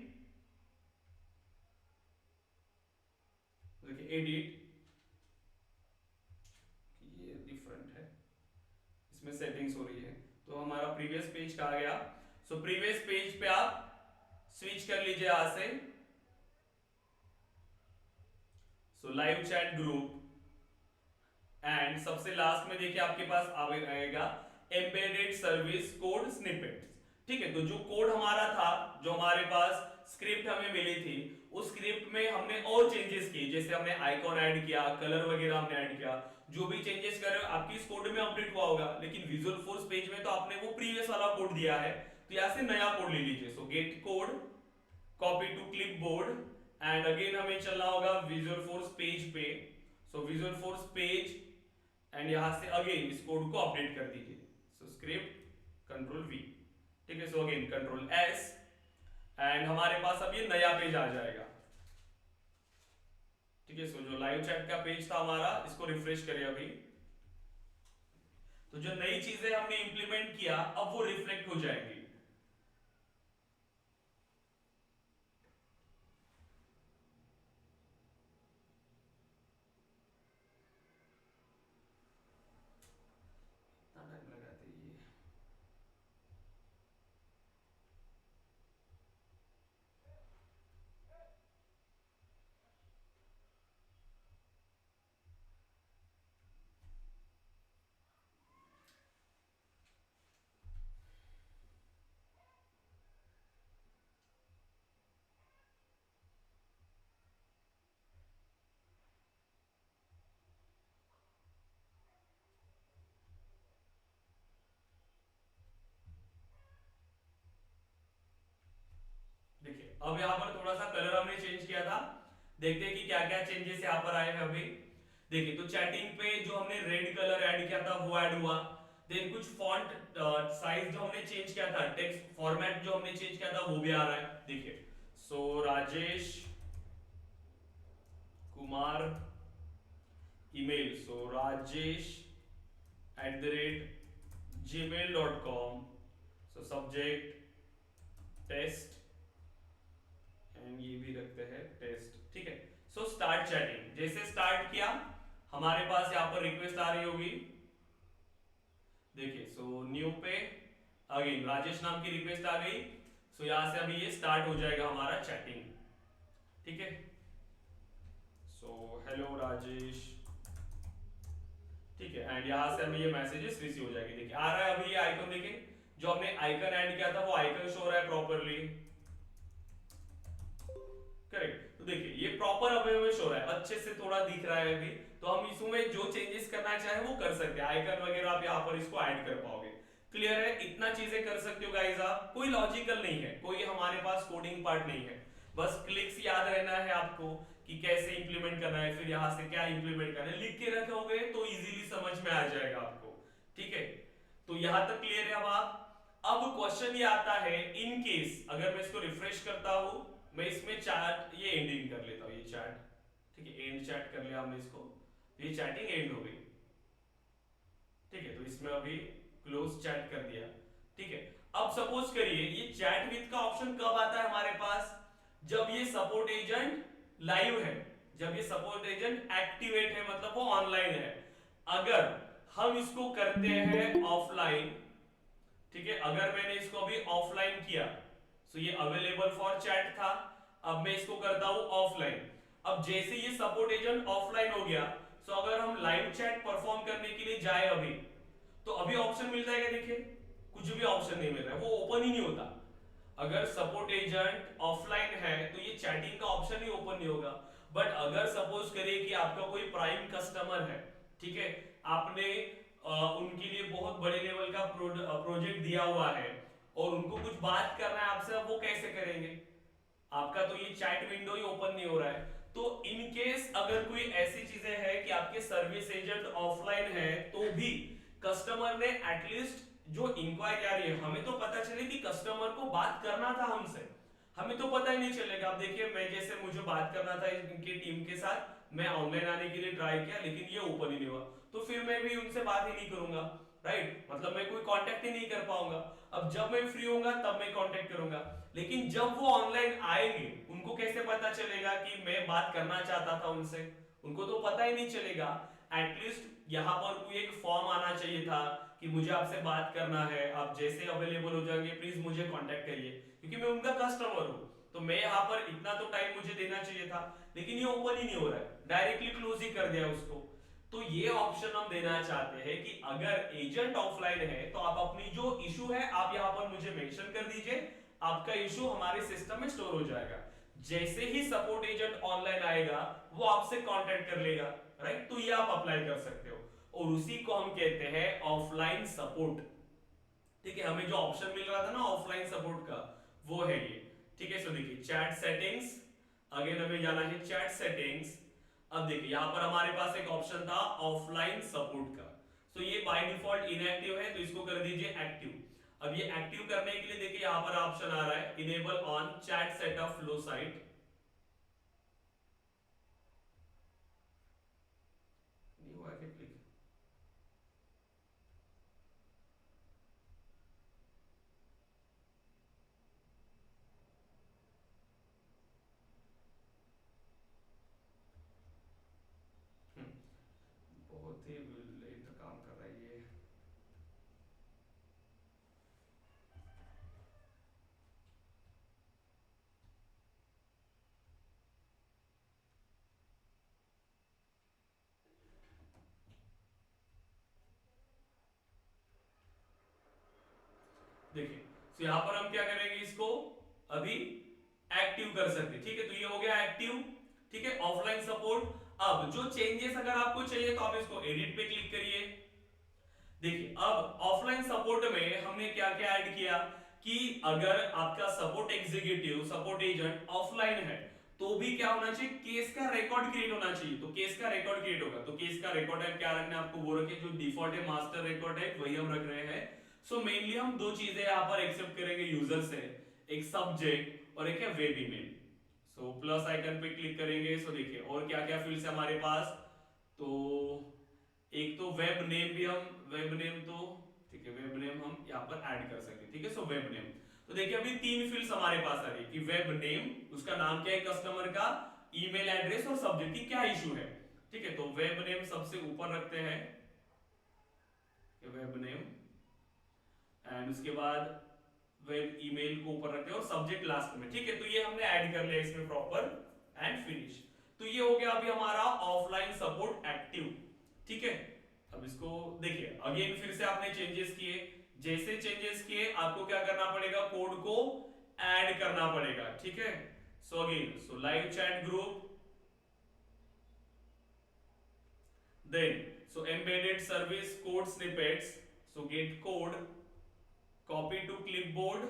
Speaker 1: देखिए एडिट, ये डिफरेंट है, इसमें सेटिंग्स हो रही है, तो हमारा प्रीवियस पेज कहा गया। सो प्रीवियस पेज पे आप स्विच कर लीजिए यहां से। सो लाइव चैट ग्रुप, एंड सबसे लास्ट में देखिए आपके पास आएगा एम्बेडेड सर्विस कोड स्निपेट्स, ठीक है। तो जो कोड हमारा था, जो हमारे पास स्क्रिप्ट हमें मिली थी, उस स्क्रिप्ट में हमने और चेंजेस किए, जैसे हमने आइकॉन ऐड किया, कलर वगैरह हमने ऐड किया, जो भी चेंजेस कर रहे हो आपकी इस कोड में अपडेट हुआ होगा, लेकिन विजुअल फोर्स पेज में तो आपने वो प्रीवियस वाला कोड दिया है, तो यहां से नया कोड ले लीजिए। So get code, copy to clipboard, and again हमें चलना होगा विजुअल फोर्स पेज पे। So Visualforce page, and यहां से अगेन इस कोड को अपडेट कर दीजिए। सो स्क्रिप्ट कंट्रोल वी, ठीक है। So again control S, and हमारे पास अब ये नया पेज आ जाएगा, ठीक है। सो जो लाइव चैट का पेज था हमारा, इसको रिफ्रेश करिए अभी, तो जो नई चीजें हमने इंप्लीमेंट किया अब वो रिफ्लेक्ट हो जाएंगी। टाइम लगाते ये, देखिए अब यहां पर थोड़ा सा कलर हमने चेंज किया था, देखते हैं कि क्या क्या चेंजेस यहां पर आए हैं अभी। देखिए तो चैटिंग पे जो हमने रेड कलर ऐड किया था वो ऐड हुआ, देन कुछ फॉन्ट साइज जो हमने चेंज किया था, टेक्स्ट फॉर्मेट जो हमने चेंज किया था वो भी आ रहा है, देखिए। So Rajesh Kumar email, so rajesh@gmail.com, so subject test, and ये भी रखते हैं टेस्ट, ठीक है। सो स्टार्ट चैटिंग, जैसे स्टार्ट किया हमारे पास यहां पर रिक्वेस्ट आ रही होगी, देखिए। सो न्यू पे अगेन राजेश नाम की रिक्वेस्ट आ गई, सो यहां से अभी ये स्टार्ट हो जाएगा हमारा चैटिंग, ठीक है। सो हेलो राजेश, ठीक है, एंड यहां से अभी ये मैसेजेस रिसीव हो जाएगी, देखिए आ रहा है अभी ये आइकन, देखिए जो हमने आइकन ऐड किया था वो आइकन शो हो रहा है प्रॉपरली, करेक्ट। तो देखिए ये प्रॉपर अभी हमें शो रहा है, अच्छे से थोड़ा दिख रहा है अभी, तो हम इसमें जो चेंजेस करना चाहे वो कर सकते हैं, आइकन वगैरह आप यहाँ पर इसको ऐड कर पाओगे, क्लियर है। इतना चीजें कर सकते हो गाइस आप, कोई लॉजिकल नहीं है, कोई हमारे पास कोडिंग पार्ट नहीं है, बस क्लिक्स याद रहना है आपको कि कैसे इंप्लीमेंट करना है, फिर यहाँ से क्या इंप्लीमेंट करना है, लिख के रखोगे तो इजीली समझ में आ जाएगा आपको, ठीक है। तो यहां तक क्लियर है। अब क्वेश्चन ये आता है, इन केस अगर मैं इसको रिफ्रेश करता हूं, मैं इसमें चैट ये एंडिंग कर लेता हूं, ये चैट, ठीक है, एंड चैट कर लिया हमने इसको, ये चैटिंग एंड हो गई, ठीक है। तो इसमें अभी क्लोज चैट कर दिया, ठीक है। अब सपोज करिए ये चैट विद का ऑप्शन कब आता है हमारे पास, जब ये सपोर्ट एजेंट लाइव है, जब ये सपोर्ट एजेंट एक्टिवेट है, मतलब वो ऑनलाइन है। अगर हम इसको करते हैं ऑफलाइन, ठीक है, अगर मैंने इसको अभी ऑफलाइन किया, सो ये अवेलेबल फॉर चैट था, अब मैं इसको करता हूं ऑफलाइन, अब जैसे ये सपोर्ट एजेंट ऑफलाइन हो गया, सो अगर हम लाइव चैट परफॉर्म करने के लिए जाए अभी, तो अभी ऑप्शन मिल जाएगा, देखिए कुछ भी ऑप्शन नहीं मिल रहा है, वो ओपन ही नहीं होता। अगर सपोर्ट एजेंट ऑफलाइन है तो ये चैटिंग का ऑप्शन ही ओपन नहीं होगा। बट अगर सपोज करिए कि आपका कोई प्राइम कस्टमर है, ठीक है, आपने उनके लिए बहुत बड़े लेवल का प्रोजेक्ट दिया हुआ है और उनको कुछ बात करना है आपसे, अब वो कैसे करेंगे, आपका तो ये चैट विंडो ही ओपन नहीं हो रहा है। तो इन केस अगर कोई ऐसी चीजें है कि आपके सर्विस एजेंट ऑफलाइन है, तो भी कस्टमर ने एटलीस्ट जो इंक्वायरी आ रही है हमें तो पता चले कि कस्टमर को बात करना था हमसे, हमें तो पता ही नहीं चलेगा। अब देखिए मैं जैसे मुझे बात करना था इनकी टीम के साथ, मैं ऑनलाइन आने के लिए ट्राई किया लेकिन ये ओपन ही नहीं हुआ, तो फिर मैं भी उनसे बात ही नहीं करूंगा, राइट, मतलब मैं कोई कांटेक्ट ही नहीं कर पाऊंगा। अब जब मैं फ्री होऊंगा तब मैं कांटेक्ट करूंगा, लेकिन जब वो ऑनलाइन आएंगे उनको कैसे पता चलेगा कि मैं बात करना चाहता था उनसे, उनको तो पता ही नहीं चलेगा। एटलीस्ट यहाँ पर कोई एक फॉर्म आना चाहिए था कि मुझे आपसे बात करना है, आप जैसे अवेलेबल हो जाएंगे प्लीज मुझे कांटेक्ट करिए, क्योंकि मैं उनका कस्टमर हूँ, तो मैं यहाँ पर इतना तो टाइम मुझे देना चाहिए था, लेकिन ये ओपन ही नहीं हो रहा है, डायरेक्टली क्लोज ही कर दिया उसको। तो ये ऑप्शन हम देना चाहते हैं कि अगर एजेंट ऑफलाइन है तो आप अपनी जो इशू है आप यहाँ पर मुझे मेंशन कर दीजिए, आपका इशू हमारे सिस्टम में स्टोर हो जाएगा, जैसे ही सपोर्ट एजेंट ऑनलाइन आएगा वो आपसे कांटेक्ट कर लेगा, राइट, तो ये आप अप्लाई कर सकते हो, और उसी को हम कहते हैं ऑफलाइन सपोर्ट। ठीक है, हमें जो ऑप्शन मिल रहा था ना ऑफलाइन सपोर्ट का, वो है ये। ठीक है, सो देखिए चैट सेटिंग्स, अगेन हमें जाना है चैट सेटिंग्स। अब देखिए यहां पर हमारे पास एक ऑप्शन था ऑफलाइन सपोर्ट का, सो ये बाय डिफॉल्ट इनएक्टिव है तो इसको कर दीजिए एक्टिव। अब ये एक्टिव करने के लिए देखिए यहां पर ऑप्शन आ रहा है enable on chat setup flow site, नहीं हुआ क्या क्लिक? बहुत ही लेट काम कर रहा है ये। देखिए तो यहां पर हम क्या करेंगे, इसको अभी एक्टिव कर सकते, ठीक है, तो ये हो गया एक्टिव। ठीक है, ऑफलाइन सपोर्ट। अब जो चेंजेस अगर आपको चाहिए तो आप इसको एडिट पे क्लिक करिए। देखिए अब ऑफलाइन सपोर्ट में हमने क्या क्या ऐड किया कि अगर आपका support executive support agent offline है तो भी क्या होना चाहिए, केस का रिकॉर्ड क्रिएट होना चाहिए, तो केस का रिकॉर्ड क्रिएट होगा, तो केस का रिकॉर्ड टाइप क्या रखना है आपको वो रखिए, जो डिफॉल्ट है मास्टर रिकॉर्ड टाइप वही हम रख रहे हैं। सो मेनली हम दो चीजें यहां पर एक्सेप्ट करेंगे यूजर से, एक सब्जेक्ट और एक है web email. So plus icon पे क्लिक करेंगे, सो देखिए और क्या क्या फील्ड्स है हमारे पास, तो एक तो वेब नेम भी हम, वेब नेम तो ठीक है, वेब नेम हम यहाँ पर ऐड कर सकते हैं, ठीक है, सो वेब नेम। तो देखिए अभी तीन फील्ड्स हमारे पास आ रही है कि वेब नेम, उसका नाम क्या है कस्टमर का, ईमेल एड्रेस और सब्जेक्ट की क्या इशू है। ठीक है, तो वेब नेम सबसे ऊपर रखते हैं, वेब नेम, एंड उसके बाद वेब ईमेल को ऊपर रखते हैं और सब्जेक्ट लास्ट में। ठीक है, तो ये हमने ऐड कर लिया इसमें प्रॉपर एंड फिनिश। तो ये हो गया अभी हमारा ऑफलाइन सपोर्ट एक्टिव। ठीक है, अब इसको देखिए अगेन फिर से आपने चेंजेस किए, जैसे चेंजेस किए आपको क्या करना पड़ेगा, कोड को ऐड करना पड़ेगा। ठीक है, so again so live chat group, then so embedded service code snippets, so get code, copy to clipboard,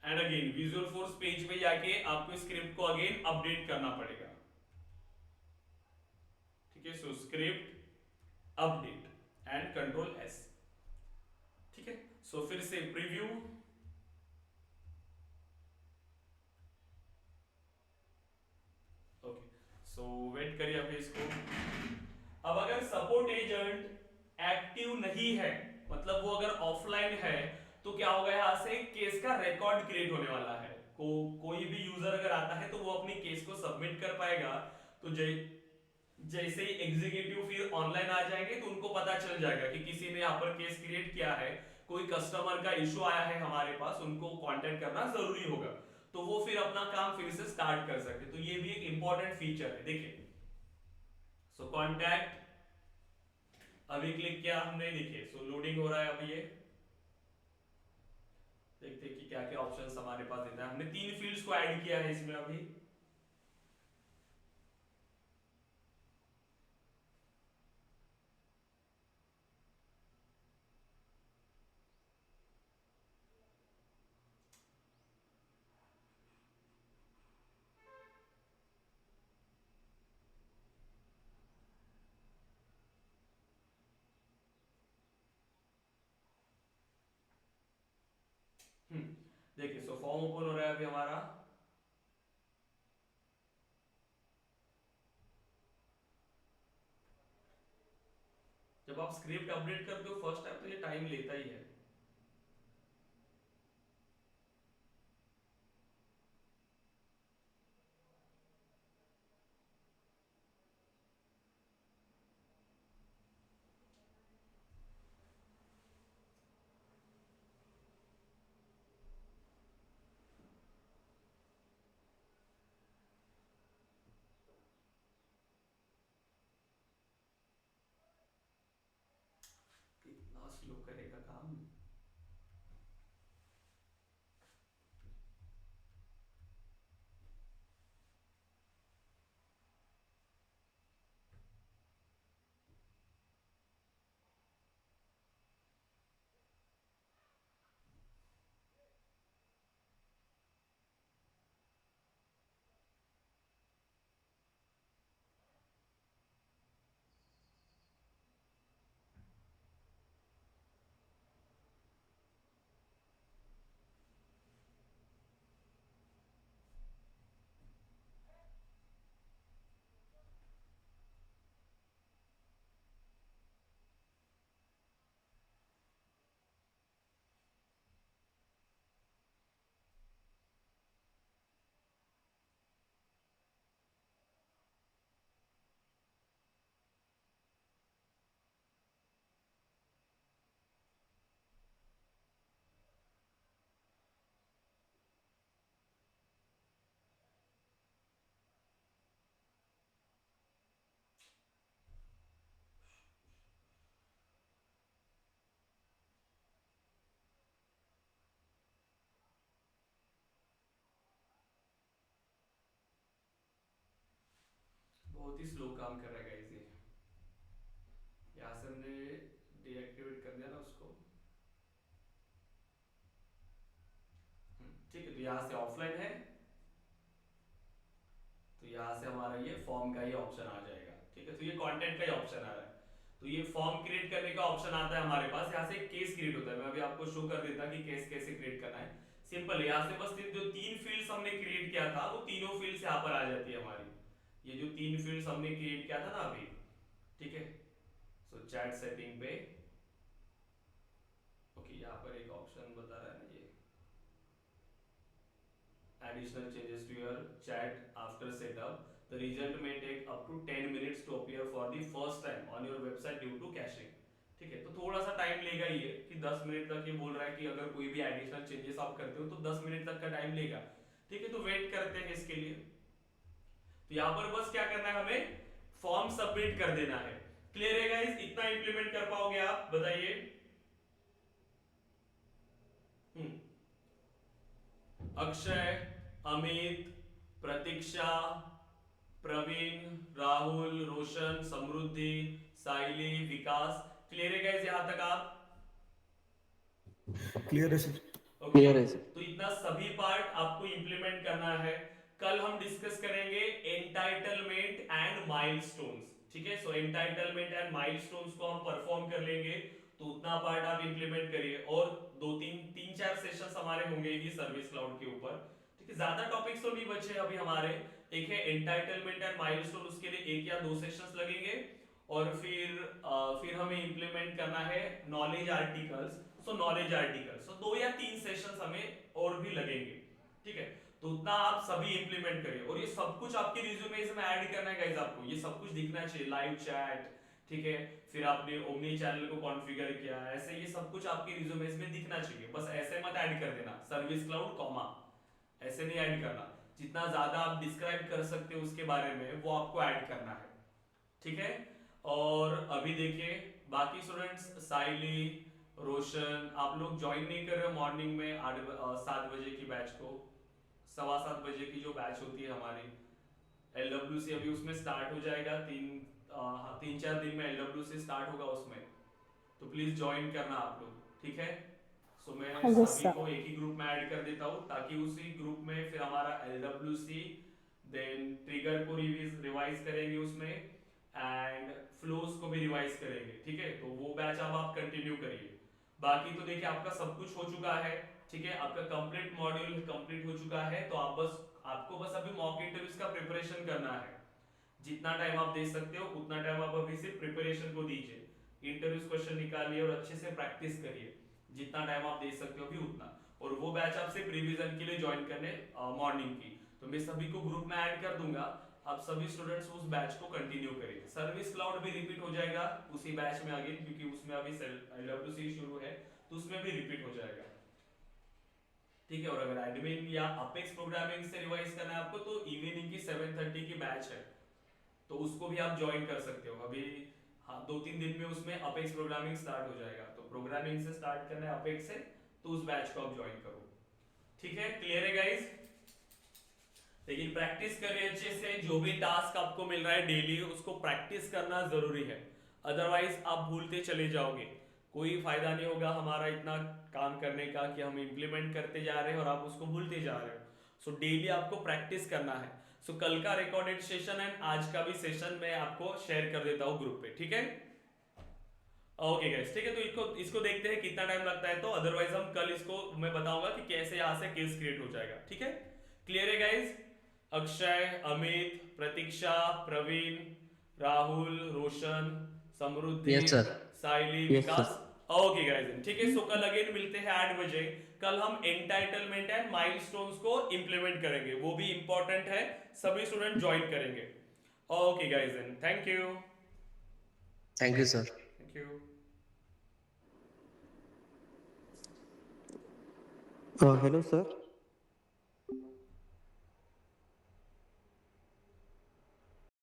Speaker 1: and again Visualforce page पे जाके आपको स्क्रिप्ट को अगेन अपडेट करना पड़ेगा। ठीक है, सो script update and control S. ठीक है, सो फिर से प्रीव्यू, ओके, सो वेट करिए अभी इसको। अब अगर सपोर्ट एजेंट एक्टिव नहीं है, मतलब वो अगर ऑफलाइन है, तो क्या होगा, यहां से केस का रिकॉर्ड क्रिएट होने वाला है, कोई भी यूजर अगर आता है तो वो अपनी केस को सबमिट कर पाएगा, तो जैसे ही एग्जीक्यूटिव फिर ऑनलाइन आ जाएंगे तो उनको पता चल जाएगा कि किसी ने यहाँ पर केस क्रिएट किया है, कोई कस्टमर का इशू आया है हमारे पास, उनको कांटेक्ट करना जरूरी होगा, तो वो फिर अपना काम फिर से स्टार्ट कर सकते, तो ये भी एक इंपॉर्टेंट फीचर है। देखिए सो कॉन्टैक्ट, अभी क्लिक किया हमने, देखिए सो लोडिंग हो रहा है अभी ये, देखते हैं कि क्या क्या ऑप्शंस हमारे पास देता है। हमने तीन फील्ड्स को ऐड किया है इसमें अभी। देखिए सो फॉर्म ओपन हो रहा है अभी हमारा। जब आप स्क्रिप्ट अपडेट करते हो फर्स्ट टाइम तो ये टाइम लेता ही है। कितना स्लो करेगा काम। बहुत ही स्लो काम कर रहा है गाइस ये। यहाँ से हमने डीएक्टिवेट कर दिया ना उसको। ठीक है, तो यहाँ से ऑफलाइन है, तो यहाँ से हमारा ये फॉर्म का ही ऑप्शन आ जाएगा। ठीक है, तो ये कंटेंट का ही ऑप्शन आ रहा है। तो ये फॉर्म क्रिएट करने का ऑप्शन आता है हमारे पास। यहाँ से केस क्रिएट होता है, मैं अभी आपको शो कर देता कि केस कैसे क्रिएट करना है। सिंपल है, यहाँ से बस जो तीन फील्ड्स हमने क्रिएट किया था वो तीनों फील्ड्स यहाँ पर आ जाती है हमारी। ये जो तीन फील्ड्स हमने क्रिएट किया था ना अभी, ठीक है। सो चैट सेटिंग पे ओके, यहाँ पर एक ऑप्शन बता रहा है ना ये, additional changes to your chat after setup. The result may take up to 10 minutes to appear for the first time on your website due to caching. ठीक है, तो थोड़ा सा टाइम लेगा ये कि 10 मिनट तक। ये बोल रहा है कि अगर कोई भी एडिशनल चेंजेस आप करते हो तो 10 मिनट तक का टाइम लेगा। ठीक है, तो वेट करते हैं इसके लिए। तो यहाँ पर बस क्या करना है, हमें फॉर्म सबमिट कर देना है। क्लियर है गाइस? इतना इंप्लीमेंट कर पाओगे आप, बताइए। अक्षय, अमित, प्रतीक्षा, प्रवीण, राहुल, रोशन, समृद्धि, साइली, विकास, क्लियर है गाइस यहां तक आप?
Speaker 3: क्लियर है सर।
Speaker 1: ओके,
Speaker 4: क्लियर है सर।
Speaker 1: तो इतना सभी पार्ट आपको इंप्लीमेंट करना है। कल हम डिस्कस करेंगे एंटाइटलमेंट एंड माइलस्टोन्स। ठीक है, सो एंटाइटलमेंट एंड माइलस्टोन्स को हम परफॉर्म कर लेंगे, तो उतना पार्ट आप इंप्लीमेंट करिए। और दो तीन तीन चार सेशंस हमारे होंगे ही सर्विस क्लाउड के ऊपर। ठीक है, ज्यादा टॉपिक्स तो नहीं बचे अभी हमारे। एक है एंटाइटलमेंट एंड माइलस्टोन, उसके लिए 1 या 2 सेशंस लगेंगे। और फिर हमें इंप्लीमेंट करना है knowledge articles. So knowledge articles, so 2 या 3 सेशंस हमें और भी लगेंगे। ठीक है, तो उतना आप सभी इंप्लीमेंट करिए। और ये सब कुछ आपके रिज्यूमे में ऐड करना है गाइस, आपको ये सब कुछ दिखना चाहिए। लाइव चैट, ठीक है, फिर आपने ओमनी चैनल को कॉन्फ़िगर किया, ऐसे ये सब कुछ आपके रिज्यूमे में दिखना चाहिए। बस ऐसे मत ऐड कर देना सर्विस क्लाउड कॉमा, ऐसे नहीं ऐड करना। जितना ज्यादा आप डिस्क्राइब कर सकते हो उसके बारे में वो आपको ऐड करना है। ठीक है, और अभी देखिए बाकी स्टूडेंट्स, साइली, रोशन, आप लोग ज्वाइन नहीं कर रहे मॉर्निंग में 7 बजे की बैच को। 7:15 बजे की जो बैच होती है हमारी LWC, अभी उसमें स्टार्ट हो जाएगा। 3-4 दिन में LWC स्टार्ट होगा उसमें, तो प्लीज ज्वाइन करना आप लोग। ठीक है, सो मैं
Speaker 5: Yes,
Speaker 1: सभी
Speaker 5: sir.
Speaker 1: को एक ही ग्रुप में ऐड कर देता हूँ, ताकि उसी ग्रुप में फिर हमारा LWC, देन ट्रिगर को रिवाइज करेंगे उसमें, एंड फ्लोज को भी रिवाइज करेंगे। ठीक है, तो वो बैच अब आप कंटिन्यू करिए। बाकी तो देखिए आपका सब कुछ हो चुका है। ठीक है, आपका कंप्लीट मॉड्यूल कंप्लीट हो चुका है, तो आपको बस अभी मॉक इंटरव्यूज का प्रिपरेशन करना है। जितना टाइम आप दे सकते हो उतना टाइम आप अभी से प्रिपरेशन को दीजिए। इंटरव्यूज क्वेश्चन निकालिए और अच्छे से प्रैक्टिस करिए, जितना टाइम आप दे सकते हो अभी उतना। और वो बैच आपसे प्रीविजन के लिए ज्वाइन करने मॉर्निंग की, तो मैं सभी को ग्रुप में ऐड कर दूंगा। आप सभी स्टूडेंट्स उस बैच को कंटिन्यू करिए। सर्विस क्लाउड भी रिपीट हो जाएगा उसी बैच में आगे, क्योंकि उसमें अभी LWC शुरू है, तो उसमें भी रिपीट हो जाएगा। ठीक है, और अगर एडमिन या अपेक्स प्रोग्रामिंग से रिवाइज करना है आपको, तो इवनिंग की 7:30 की बैच है, तो उसको भी आप ज्वाइन कर सकते हो अभी। हाँ, 2-3 दिन में उसमें अपेक्स प्रोग्रामिंग स्टार्ट हो जाएगा, तो प्रोग्रामिंग से स्टार्ट करना है अपेक्स से, तो उस बैच को आप ज्वाइन करो। ठीक है, क्लियर है गाइस? लेकिन प्रैक्टिस करिए अच्छे से, जो भी टास्क आपको मिल रहा है डेली उसको प्रैक्टिस करना जरूरी है, अदरवाइज आप भूलते चले जाओगे। कोई फायदा नहीं होगा हमारा इतना काम करने का कि हम इंप्लीमेंट करते जा रहे हैं और आप उसको भूलते जा रहे हो। सो डेली आपको प्रैक्टिस करना है। सो कल का रिकॉर्डेड सेशन एंड आज का भी सेशन मैं आपको शेयर कर देता हूँ ग्रुप पे, ठीक है? ओके गाइस, ठीक है, तो इसको देखते हैं कितना टाइम लगता है, तो अदरवाइज हम कल इसको मैं बताऊंगा कि कैसे यहाँ से केस क्रिएट हो जाएगा। ठीक है, क्लियर है गाइस? अक्षय, अमित, प्रतीक्षा, प्रवीण, राहुल, रोशन, समृद्धि,
Speaker 3: यस सर।
Speaker 1: साइली,
Speaker 4: यस सर।
Speaker 1: विकास। ओके गाइस, ठीक है, सो कल अगेन मिलते हैं 8 बजे। कल हम एंटाइटलमेंट एंड माइलस्टोन्स को इंप्लीमेंट करेंगे, वो भी इंपॉर्टेंट है, सभी स्टूडेंट ज्वाइन करेंगे। Okay guys, thank you.
Speaker 3: Thank you sir.
Speaker 1: Thank you.
Speaker 4: Hello sir.